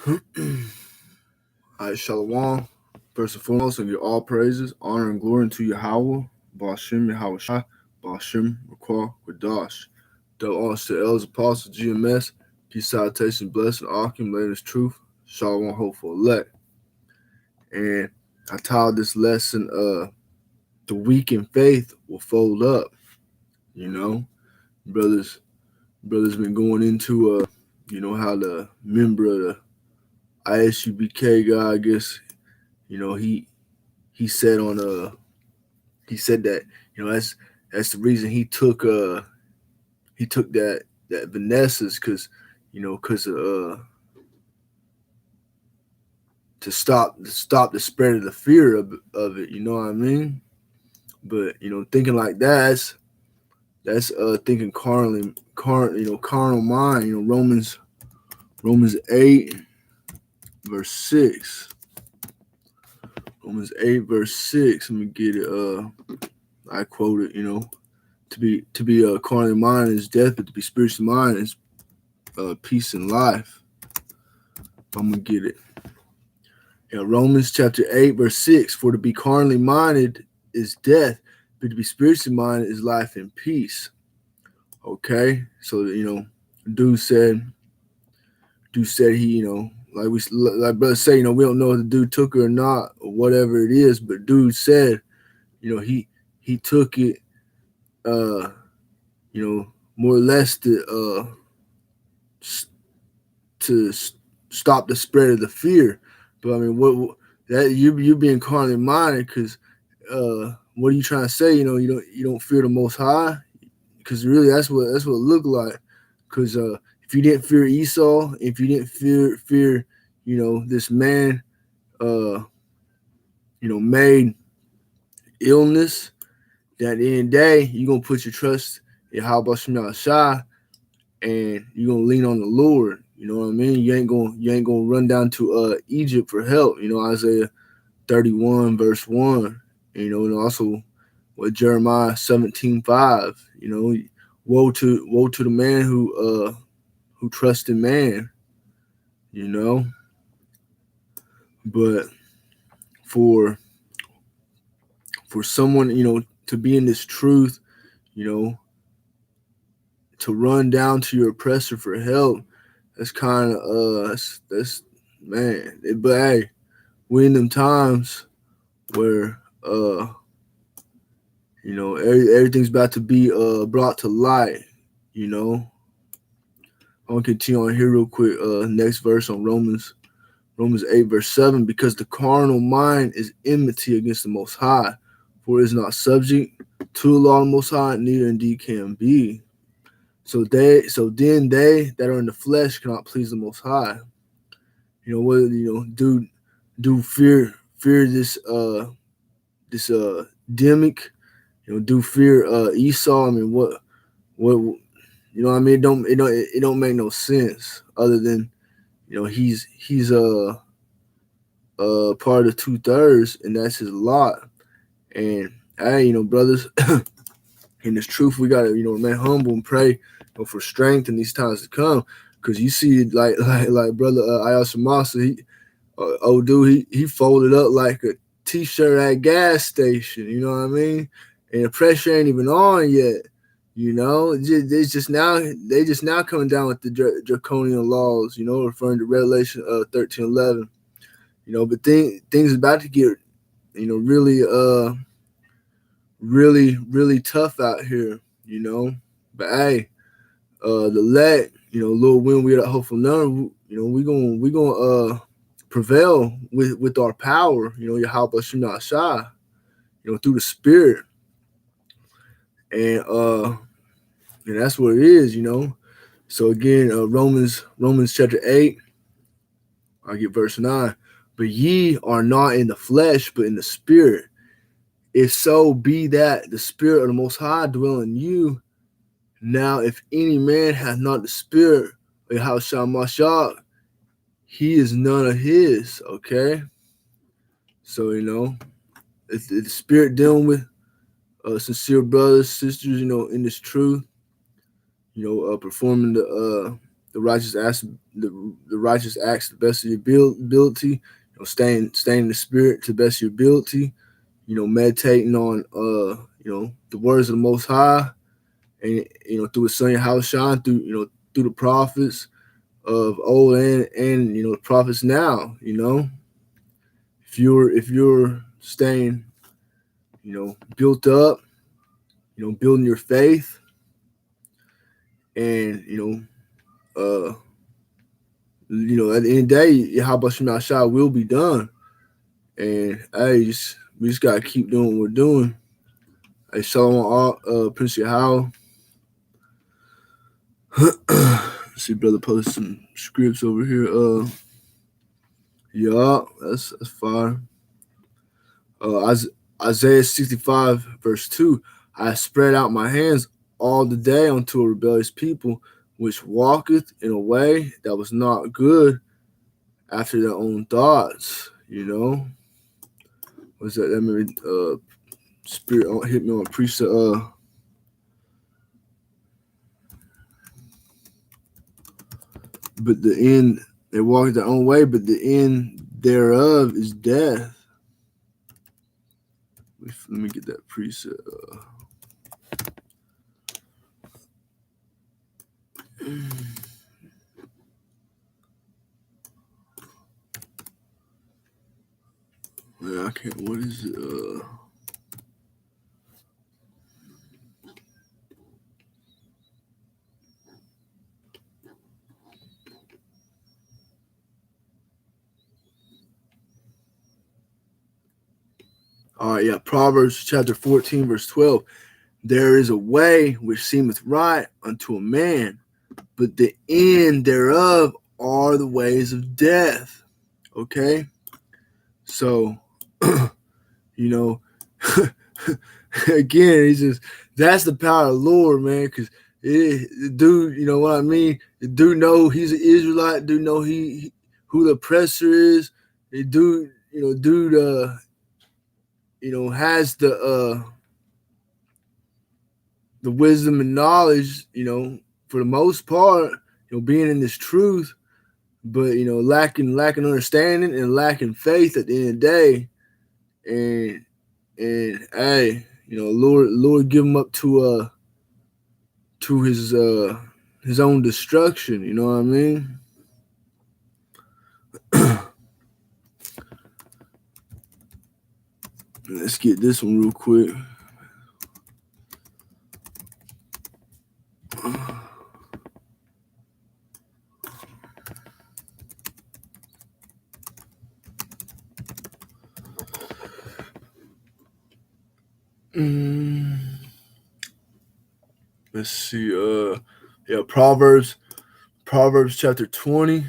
All right, Shalom. First and foremost, I give all praises, honor, and glory unto Yahawah, bahasham, Yahawashi, bahasham, Rakwa, Quadash. Double honors to elders, apostles, GMS, peace, salutation, blessing, Akim, latest truth, Shalom, hopeful elect. And I titled this lesson, The Weak in Faith Will Fold Up. You know, brothers been going into, how the member of the ISUBK guy, I guess, he said he said that that's the reason he took that Vanessa's because to stop the spread of the fear of it, you know what I mean? But thinking like that's thinking carnal mind. Romans 8 verse 6. Romans 8 verse 6. Let me get it. I quote it. To be carnally mind is death, but to be spiritually mind is peace and life. I'm gonna get it. Romans chapter 8 verse 6. For to be carnally minded is death, but to be spiritually minded is life and peace. Okay, so dude said he like brother say we don't know if the dude took it or not or whatever it is, but dude said he took it more or less to stop the spread of the fear. But I mean, what that you being carnally minded because what are you trying to say? You don't fear the Most High because really that's what it looked like. Because if you didn't fear Esau, if you didn't fear this man, made illness, that at the end of the day you're gonna put your trust in Yahawashi and you're gonna lean on the Lord. You know what I mean? You ain't gonna run down to Egypt for help. Isaiah 31 verse 1. And also with Jeremiah 17:5. Woe to the man who trusts in man. But for someone to be in this truth, to run down to your oppressor for help, that's kind of that's man. But hey, we in them times where everything's about to be brought to light. I'm gonna continue on here real quick. Next verse on Romans 8 verse 7. Because the carnal mind is enmity against the Most High, for it is not subject to the law of the Most High, neither indeed can be. So then they that are in the flesh cannot please the Most High. Do fear this demic. Do fear Esau. I mean, what what I mean? It don't make no sense other than he's part of 2/3, and that's his lot. And hey, brothers, in this truth, we gotta remain humble and pray for strength in these times to come. Because you see, like brother Ayasamasa, old dude, he folded up like a t-shirt at a gas station. You know what I mean? And the pressure ain't even on yet. They just now coming down with the draconian laws. Referring to Revelation 13:11. But things about to get really tough out here. But hey, the elect, little win we at hopeful none. We gonna prevail with our power. Yahawashi not shy. Through the Spirit, and that's what it is. So again, Romans chapter 8. I get verse 9. But ye are not in the flesh, but in the Spirit. If so be that the Spirit of the Most High dwell in you. Now, if any man hath not the Spirit of Yahawashi, he is none of his. Okay? So, if the Spirit dealing with sincere brothers, sisters, in this truth, performing the the righteous acts the righteous acts to the best of your ability. Staying in the spirit to the best of your ability. Meditating on the words of the Most High, and through His Son Yahawashi, through the prophets of old and the prophets now. If you're staying built up, building your faith, and at the end of the day, Yahawashi will be done. And we just gotta keep doing what we're doing. Hey, Shalom, Prince Yahawah. See, brother, post some scripts over here. Yeah, that's fire. Isaiah 65 verse 2. I spread out my hands all the day unto a rebellious people, which walketh in a way that was not good after their own thoughts. Was that made spirit hit me on precept. But the end, they walk their own way, but the end thereof is death. Let me get that precept. Yeah, I can't. What is it? All right, yeah. Proverbs chapter 14, verse 12. There is a way which seemeth right unto a man, but the end thereof are the ways of death. Okay? So, again, that's the power of the Lord, man, because the dude, you know what I mean? The dude know he's an Israelite, dude know who the oppressor is. The dude, has the wisdom and knowledge, for the most part, being in this truth, but lacking understanding and lacking faith at the end of the day. And hey, Lord give him up to his own destruction, you know what I mean? Let's get this one real quick. Let's see. Proverbs chapter 20.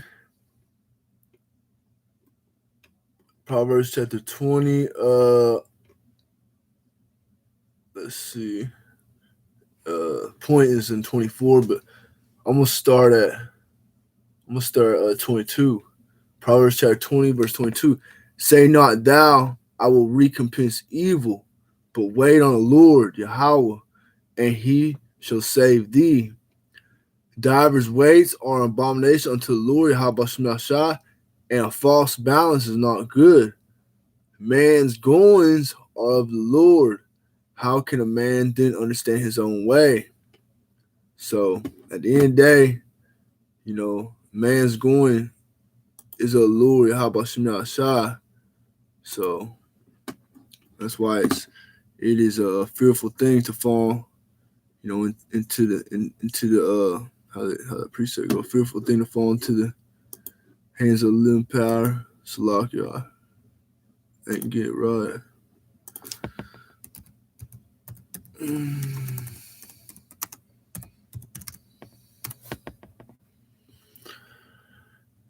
Proverbs chapter 20. Let's see. Point is in 24, but I'm gonna start at 22. Proverbs chapter 20, verse 22. Say not thou, I will recompense evil, but wait on the Lord, Yahawah, and he shall save thee. Divers weights are an abomination unto the Lord, Yahawashi, and a false balance is not good. Man's goings are of the Lord. How can a man then understand his own way? So at the end of the day, man's going is a Lord, Yahawashi. So that's why it is a fearful thing to fall, into the how the precept go. Fearful thing to fall into the hands of the living power. Salakia, ain't get right.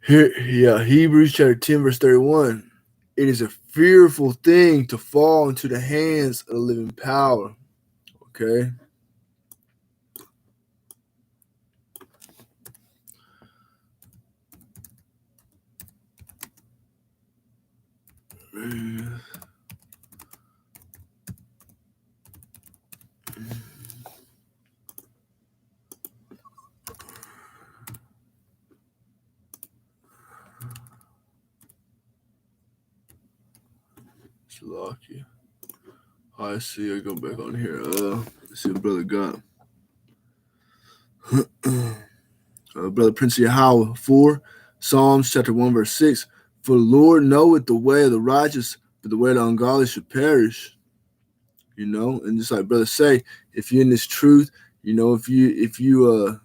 Here, Hebrews chapter 10, verse 31. It is a fearful thing to fall into the hands of the living power. Okay. Salaki. I see. I go back on here. Let's see what brother got. Brother Prince Yahawah 4, Psalms chapter 1 verse 6. For the Lord knoweth the way of the righteous, but the way of the ungodly should perish. You know, and just like brother say, if you're in this truth, you know, if you you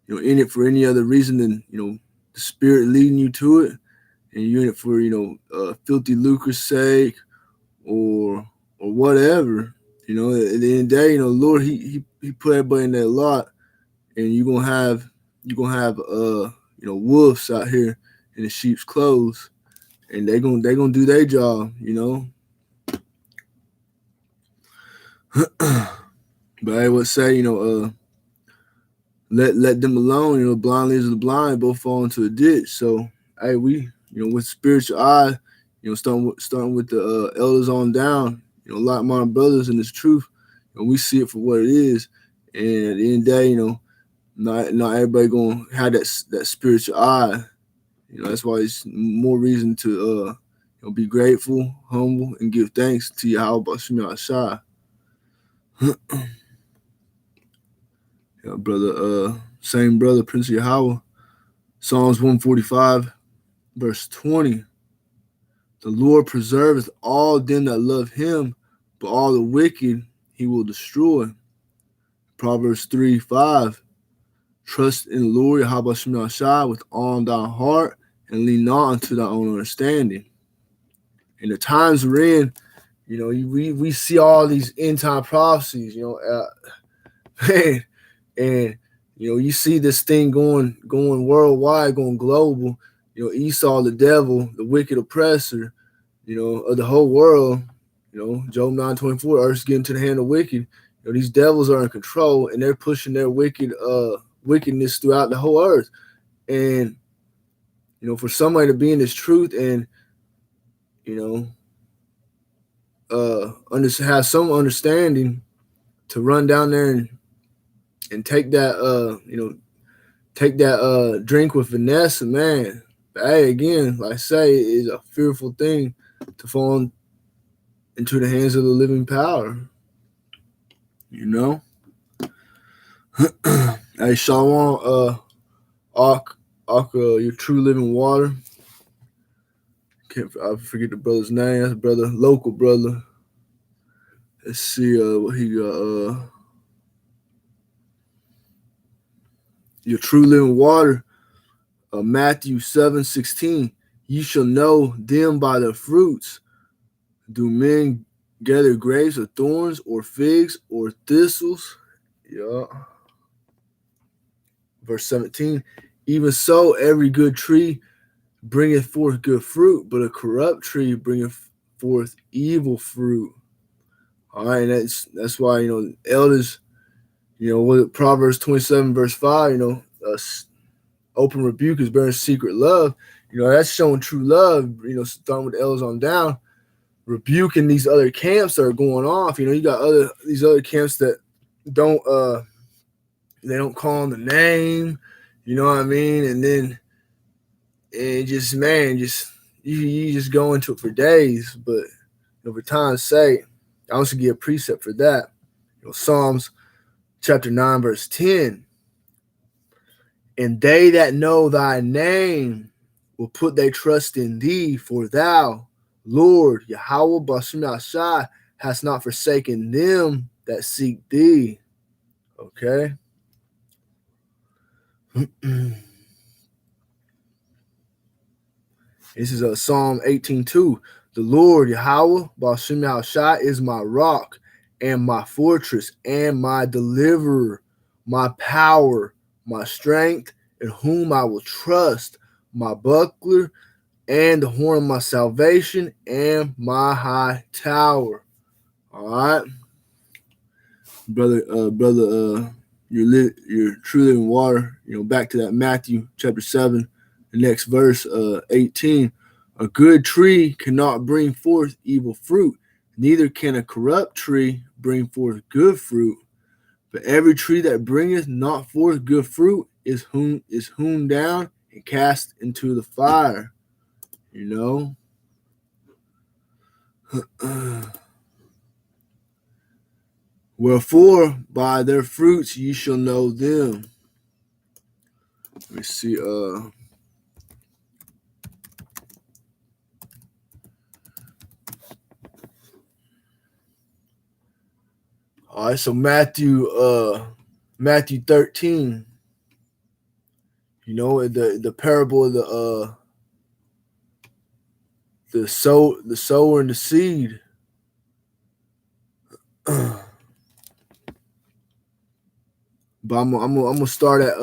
know, in it for any other reason than, you know, the Spirit leading you to it, and you're in it for, you know, filthy lucre's sake or whatever, you know, at the end of the day, you know, Lord, he put everybody in that lot, and you're gonna have you know, wolves out here in the sheep's clothes, and they're gonna do their job, you know. But I would say, you know, let them alone, you know, blind leads the blind, both fall into a ditch. So hey, we, you know, with spiritual eye, you know, starting with the elders on down, you know, like my brothers in this truth, and we see it for what it is. And at the end of the day, you know, not everybody gonna have that spiritual eye. You know, that's why it's more reason to you know, be grateful, humble, and give thanks to Yahawah bahasham Yahawashi. Yeah, brother, same brother, Prince Yahawah, Psalms 145, verse 20. The Lord preserveth all them that love him, but all the wicked he will destroy. Proverbs 3:5. Trust in the Lord, Yahawah bahasham Yahawashi, with all thy heart, and lean not unto thy own understanding. In the times we're in, you know, we see all these end time prophecies, you know, man, and you know, you see this thing going worldwide, going global. You know, Esau, the devil, the wicked oppressor, you know, of the whole world. You know, Job 9:24, earth's getting to the hand of wicked. You know, these devils are in control, and they're pushing their wickedness throughout the whole earth. And you know, for somebody to be in this truth and, you know, have some understanding to run down there and take that you know, take that drink with finesse, man. But hey, again, like I say, it's a fearful thing to fall into the hands of the living power. You know? Hey, Shalom, your true living water. I forget the brother's name. That's a brother, local brother. Let's see what he got. Your true living water. Matthew 7:16. You shall know them by their fruits. Do men gather grapes or thorns or figs or thistles? Yeah. Verse 17. Even so, every good tree bringeth forth good fruit, but a corrupt tree bringeth forth evil fruit. All right, and that's why, you know, elders, you know, with Proverbs 27 verse 5, you know, open rebuke is bearing secret love. You know, that's showing true love. You know, starting with the elders on down, rebuking these other camps that are going off. You know, you got these other camps that don't they don't call on the name. You know what I mean? And then just you just go into it for days. But you know, for time's sake, I also give a precept for that. You know, Psalms chapter 9 verse 10. And they that know thy name will put their trust in thee, for thou, Lord, Yahawah bahasham Yahawashi, hast not forsaken them that seek thee. Okay. This is Psalm 18:2. The Lord, Yahawah bahasham Yahawashi, is my rock and my fortress and my deliverer, my power, my strength, in whom I will trust, my buckler, and the horn of my salvation, and my high tower. All right, brother, your true living water. You know, back to that Matthew chapter 7, the next verse, 18. A good tree cannot bring forth evil fruit, neither can a corrupt tree bring forth good fruit. But every tree that bringeth not forth good fruit is hewn down and cast into the fire. You know. Wherefore, by their fruits ye shall know them. Let me see. All right, so Matthew 13. You know, the parable of the sower and the seed. But I'm gonna start at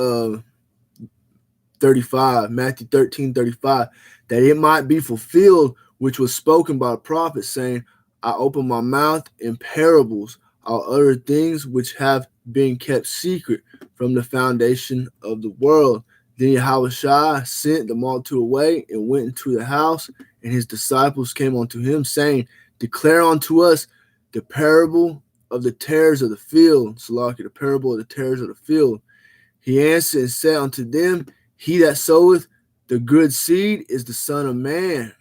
35, Matthew 13:35, that it might be fulfilled which was spoken by the prophet, saying, I open my mouth in parables, I'll utter things which have been kept secret from the foundation of the world. Then Yahawashi sent the multitude away and went into the house, and his disciples came unto him, saying, Declare unto us the parable of the tares of the field. Salaki, the parable of the tares of the field. He answered and said unto them, He that soweth the good seed is the Son of Man.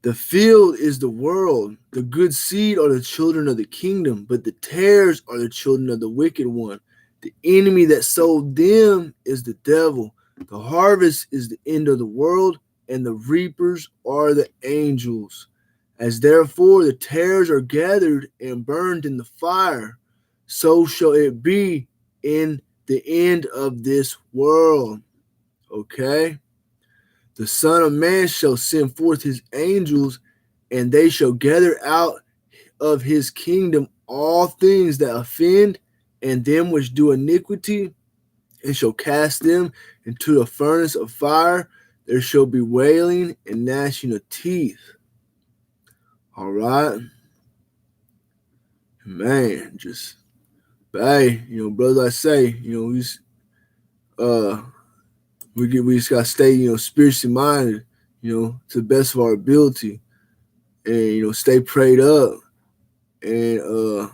The field is the world. The good seed are the children of the kingdom, but the tares are the children of the wicked one. The enemy that sowed them is the devil. The harvest is the end of the world, and the reapers are the angels. As therefore the tares are gathered and burned in the fire, so shall it be in the end of this world. Okay? The Son of Man shall send forth his angels, and they shall gather out of his kingdom all things that offend, and them which do iniquity, and shall cast them into the furnace of fire. There shall be wailing and gnashing of teeth. All right? Man, just, hey, brothers, I say, we just gotta stay, spiritually minded, to the best of our ability, and stay prayed up, and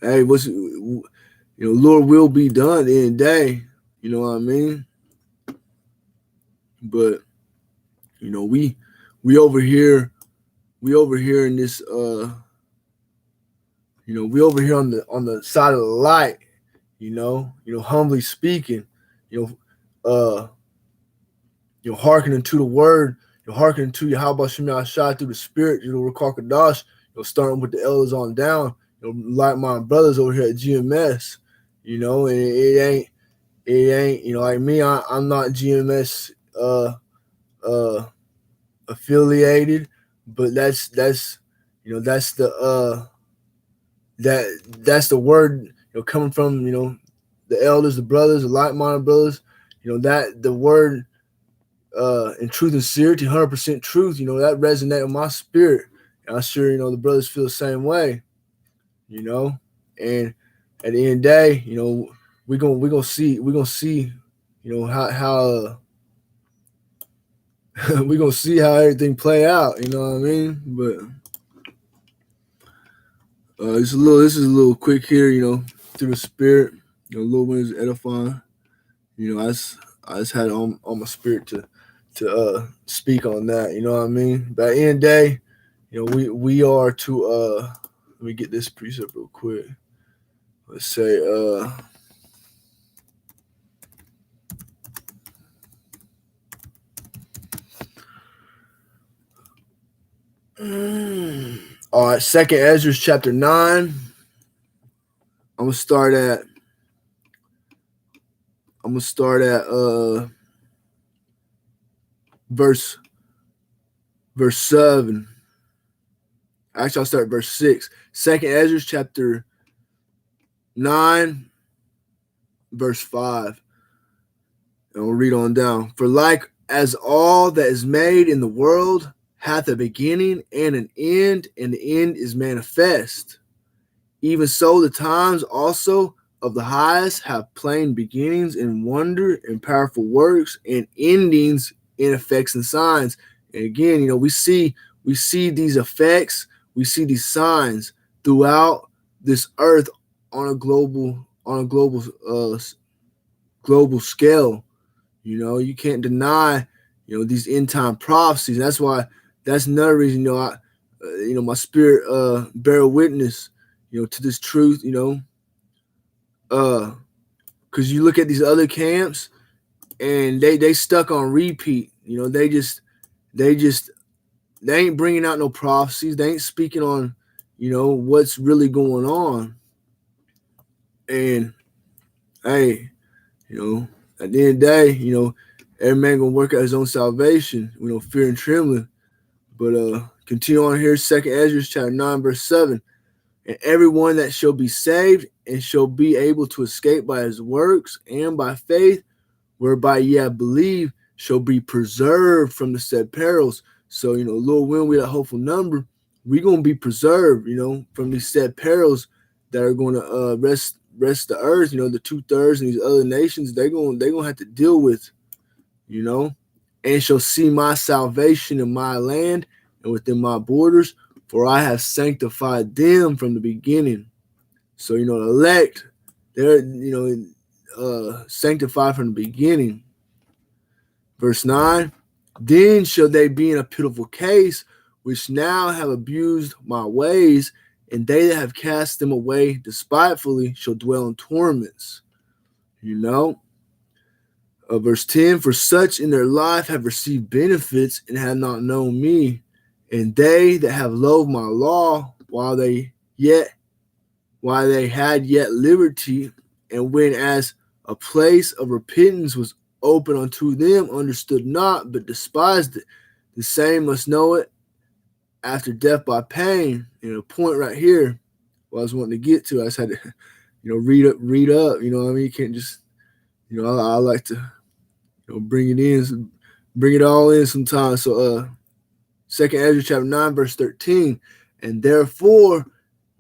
hey, Lord will be done at the end of the day. You know what I mean? But we over here in this we over here on the side of the light. Humbly speaking, hearkening to the word, hearkening to Yahawashi through the spirit, Rakakadash, starting with the elders on down, like my brothers over here at GMS, and it ain't, like me, I'm not GMS affiliated, but that's that's the that's the word, coming from, the elders, the brothers, the like-minded brothers, that the word in truth and sincerity, 100% truth, that resonated with my spirit. And I'm sure, the brothers feel the same way, and at the end of the day, we're gonna see, how we're gonna see how everything play out, you know what I mean? But this is a little quick here, through the spirit, a little bit is edifying. I just had it on my spirit to speak on that, you know what I mean? But at the end of the day, we are to let me get this precept real quick. Let's say all right, 2nd Ezra chapter 9. I'm gonna start at verse 7. Actually, I'll start at verse 6. 2nd Ezra chapter 9, verse 5. And we'll read on down. For like as all that is made in the world hath a beginning and an end, and the end is manifest. Even so the times also of the highest have plain beginnings in wonder and powerful works, and endings in effects and signs. And again, we see these effects, we see these signs throughout this earth on a global scale. You can't deny, these end time prophecies. That's why That's another reason, my spirit bear witness, to this truth, because you look at these other camps and they stuck on repeat. They just they ain't bringing out no prophecies. They ain't speaking on, what's really going on. And hey, at the end of the day, every man gonna work out his own salvation, fear and trembling. But continue on here, 2nd Ezra chapter 9, verse 7. And everyone that shall be saved and shall be able to escape by his works and by faith, whereby ye have believed, shall be preserved from the said perils. So, Lord willing, we a hopeful number. We're going to be preserved, from these said perils that are going to rest the earth. The 2/3 and these other nations, they're going to have to deal with, and shall see my salvation in my land and within my borders, for I have sanctified them from the beginning. So, the elect, they're, sanctified from the beginning. Verse 9, then shall they be in a pitiful case, which now have abused my ways, and they that have cast them away despitefully shall dwell in torments. Verse 10, for such in their life have received benefits and have not known me, and they that have loathed my law while they had yet liberty, and when as a place of repentance was open unto them, understood not, but despised it. The same must know it after death by pain. A point right here, what I was wanting to get to, I just had to, read up. You can't just, I like to, bring it all in sometimes. So, 2nd Ezra chapter 9, verse 13, and therefore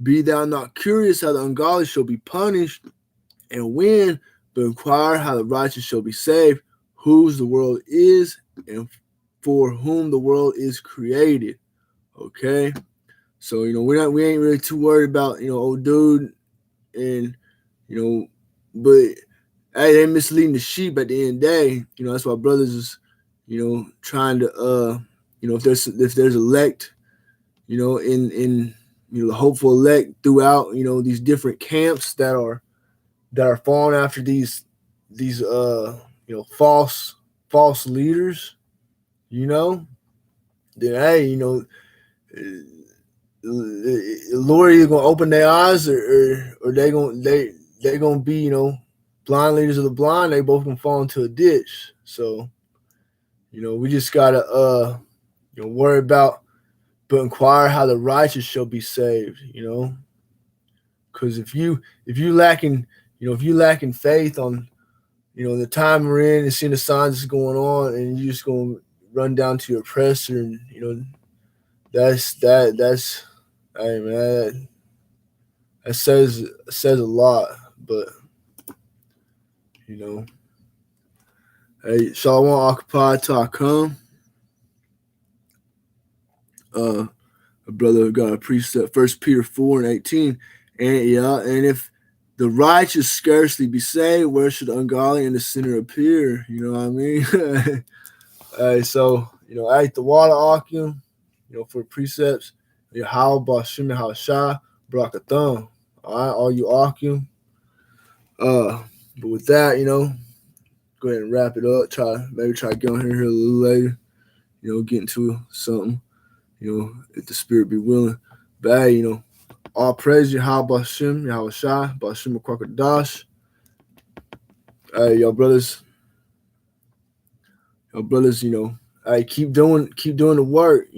be thou not curious how the ungodly shall be punished, and when, but inquire how the righteous shall be saved, whose the world is, and for whom the world is created. Okay, so we ain't really too worried about old dude, and but hey, they misleading the sheep at the end of the day. That's why brothers is trying to if there's elect, in the hopeful elect throughout these different camps that are falling after these false leaders, then hey, Lord either gonna open their eyes or they gonna be blind leaders of the blind. They both can fall into a ditch. So we just gotta worry about, but inquire how the righteous shall be saved. Because if you lacking faith on the time we're in and seeing the signs that's going on, and you just gonna run down to your oppressor, and that's hey man, that says a lot. But hey, Shalom occupy till I come. A brother got a precept, 1 Peter 4:18, and if the righteous scarcely be saved, where should the ungodly and the sinner appear? You know what I mean? Hey, so I ate the water Akim, for precepts. Yahawah, bahasham, Yahawashi, Barakathon. All right, all you Akim. But with that, go ahead and wrap it up. Try to get on here a little later. Get into something. If the spirit be willing. But hey, all praise Yahawah, bahasham, Yahawashi, bahasham, Kwakadash. Hey, y'all brothers, hey, keep doing the work.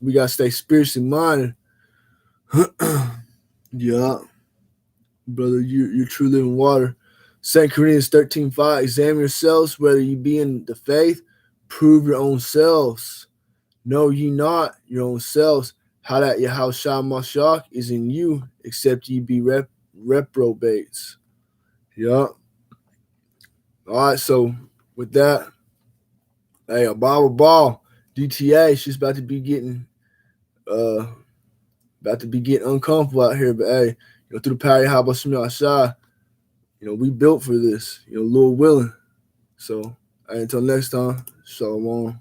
We gotta stay spiritually minded. Yeah, brother, you're true living water. 2 Corinthians 13:5. Examine yourselves whether you be in the faith. Prove your own selves. Know ye not your own selves how that Yahawashi Mashiach is in you, except ye be reprobates. Yeah. All right. So with that, hey, a Bible ball DTA. She's about to be getting uncomfortable out here. But hey, through the power of Yahawashi, we built for this. Lord willing. So until next time, shalom.